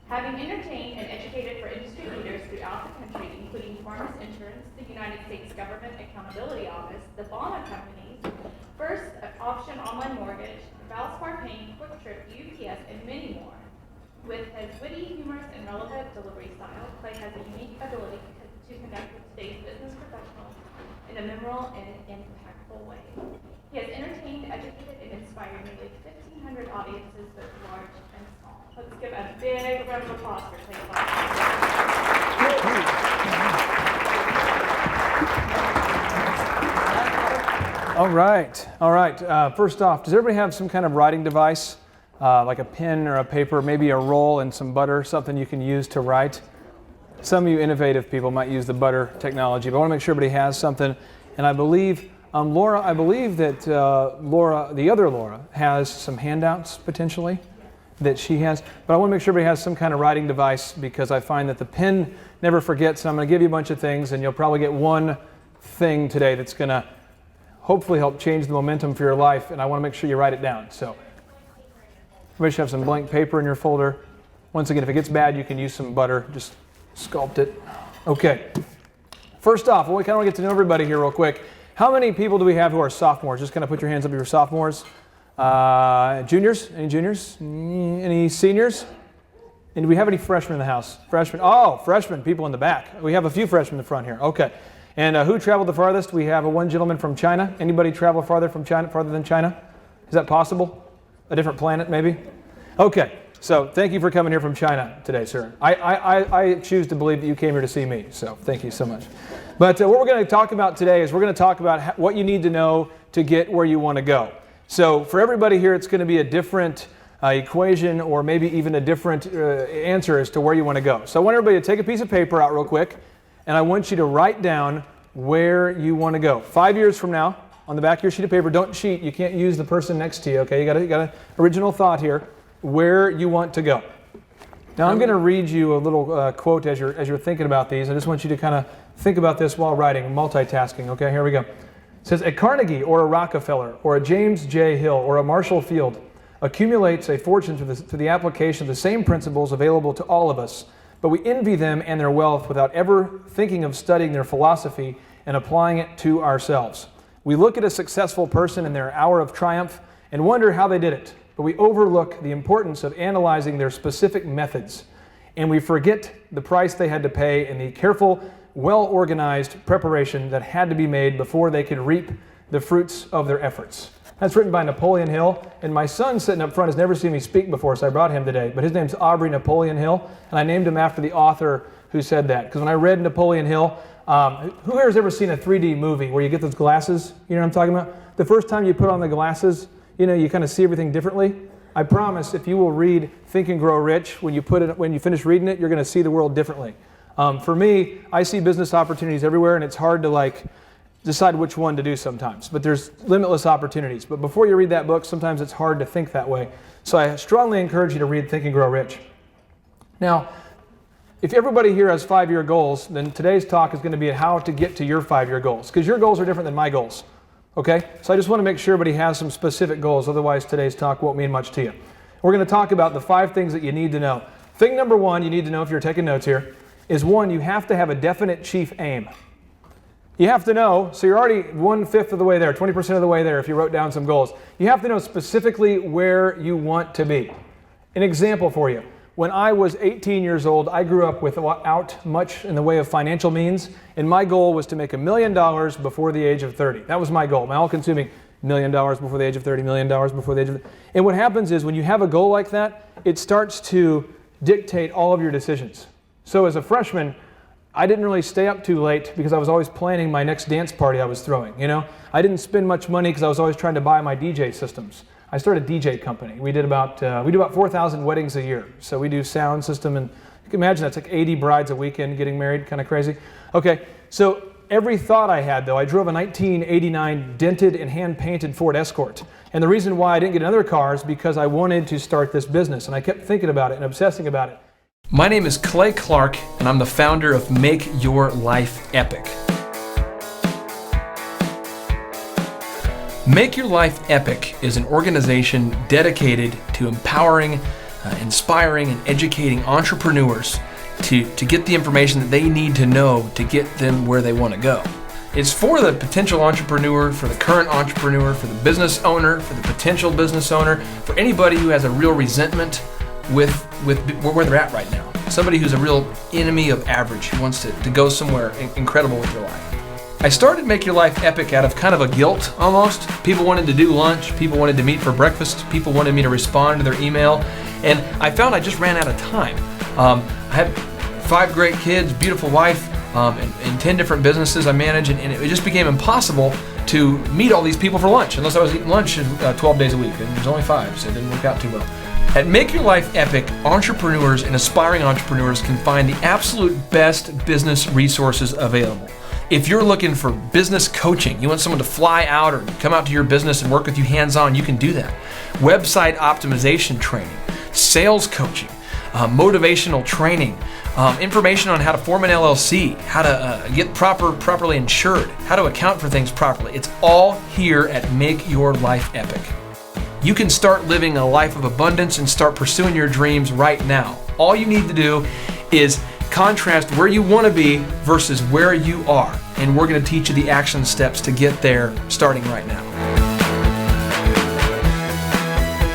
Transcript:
Having entertained and educated for industry leaders throughout the country, including Farmers Insurance, the United States Government Accountability Office, the Bonna Companies, First Option Online Mortgage, Valspar Paints, Quick Trip, UPS, and many more. With his witty, humorous, and relevant delivery style, Clay has a unique ability to connect with today's business professionals in a memorable and impactful way. He has entertained, educated, and inspired nearly 1,500 audiences, both large and small. Let's give a big round of applause for Clay Clark. All right. First off, does everybody have some kind of writing device, like a pen or a paper, maybe a roll and some butter, something you can use to write? Some of you innovative people might use the butter technology, but I want to make sure everybody has something. And I believe, Laura, Laura, the other Laura, has some handouts potentially that she has. But I want to make sure everybody has some kind of writing device, because I find that the pen never forgets. And I'm going to give you a bunch of things, and you'll probably get one thing today that's going to hopefully help change the momentum for your life. And I want to make sure you write it down. So everybody should have some blank paper in your folder. Once again, if it gets bad, you can use some butter. Just sculpt it. Okay. First off, we kind of want to get to know everybody here real quick. How many people do we have who are sophomores? Just kind of put your hands up if you're sophomores. Juniors? Any juniors? Any seniors? And do we have any freshmen in the house? Freshmen? Oh, freshmen, people in the back. We have a few freshmen in the front here. Okay. And who traveled the farthest? We have one gentleman from China. Anybody travel farther than China? Is that possible? A different planet, maybe? Okay. So thank you for coming here from China today, sir. I choose to believe that you came here to see me, so thank you so much. But what we're going to talk about today is we're going to talk about what you need to know to get where you want to go. So for everybody here, it's going to be a different equation, or maybe even a different answer as to where you want to go. So I want everybody to take a piece of paper out real quick, and I want you to write down where you want to go. 5 years from now, on the back of your sheet of paper, don't cheat. You can't use the person next to you, okay? You got an original thought here, where you want to go. Now I'm going to read you a little quote as you're thinking about these. I just want you to kind of think about this while writing, multitasking, okay? Here we go. It says, a Carnegie or a Rockefeller or a James J. Hill or a Marshall Field accumulates a fortune through the application of the same principles available to all of us, but we envy them and their wealth without ever thinking of studying their philosophy and applying it to ourselves. We look at a successful person in their hour of triumph and wonder how they did it, but we overlook the importance of analyzing their specific methods, and we forget the price they had to pay and the careful, well-organized preparation that had to be made before they could reap the fruits of their efforts. That's written by Napoleon Hill, and my son sitting up front has never seen me speak before, so I brought him today. But his name's Aubrey Napoleon Hill, and I named him after the author who said that. Because when I read Napoleon Hill, who here has ever seen a 3D movie where you get those glasses? You know what I'm talking about? The first time you put on the glasses, you kind of see everything differently. I promise, if you will read Think and Grow Rich, when you finish reading it, you're going to see the world differently. For me, I see business opportunities everywhere, and it's hard to decide which one to do sometimes. But there's limitless opportunities. But before you read that book, sometimes it's hard to think that way. So I strongly encourage you to read Think and Grow Rich. Now, if everybody here has 5-year goals, then today's talk is going to be how to get to your 5-year goals, because your goals are different than my goals. Okay? So I just want to make sure everybody has some specific goals, otherwise today's talk won't mean much to you. We're going to talk about the 5 things that you need to know. Thing number 1 you need to know, if you're taking notes here, is 1, you have to have a definite chief aim. You have to know, so you're already 1/5 of the way there, 20% of the way there if you wrote down some goals. You have to know specifically where you want to be. An example for you. When I was 18 years old, I grew up without much in the way of financial means, and my goal was to make $1 million before the age of 30. That was my goal, my all-consuming $1 million before the age of 30, $1 million before the age of 30. And what happens is when you have a goal like that, it starts to dictate all of your decisions. So as a freshman, I didn't really stay up too late because I was always planning my next dance party I was throwing. I didn't spend much money because I was always trying to buy my DJ systems. I started a DJ company. We do about 4,000 weddings a year. So we do sound system, and you can imagine that's like 80 brides a weekend getting married, kind of crazy. Okay, so every thought I had though, I drove a 1989 dented and hand-painted Ford Escort. And the reason why I didn't get another car is because I wanted to start this business, and I kept thinking about it and obsessing about it. My name is Clay Clark, and I'm the founder of Make Your Life Epic. Make Your Life Epic is an organization dedicated to empowering inspiring and educating entrepreneurs to get the information that they need to know to get them where they want to go. It's for the potential entrepreneur, for the current entrepreneur, for the business owner, for the potential business owner, for anybody who has a real resentment with where they're at right now. Somebody who's a real enemy of average, who wants to go somewhere incredible with their life. I started Make Your Life Epic out of kind of a guilt almost. People wanted to do lunch, people wanted to meet for breakfast, people wanted me to respond to their email, and I found I just ran out of time. I had 5 great kids, beautiful wife, and 10 different businesses I manage, and it just became impossible to meet all these people for lunch unless I was eating lunch 12 days a week, and there's only 5, so it didn't work out too well. At Make Your Life Epic, entrepreneurs and aspiring entrepreneurs can find the absolute best business resources available. If you're looking for business coaching, you want someone to fly out or come out to your business and work with you hands-on, you can do that. Website optimization training, sales coaching, motivational training, information on how to form an LLC, how to get properly insured, how to account for things properly. It's all here at Make Your Life Epic. You can start living a life of abundance and start pursuing your dreams right now. All you need to do is contrast where you want to be versus where you are. And we're going to teach you the action steps to get there starting right now.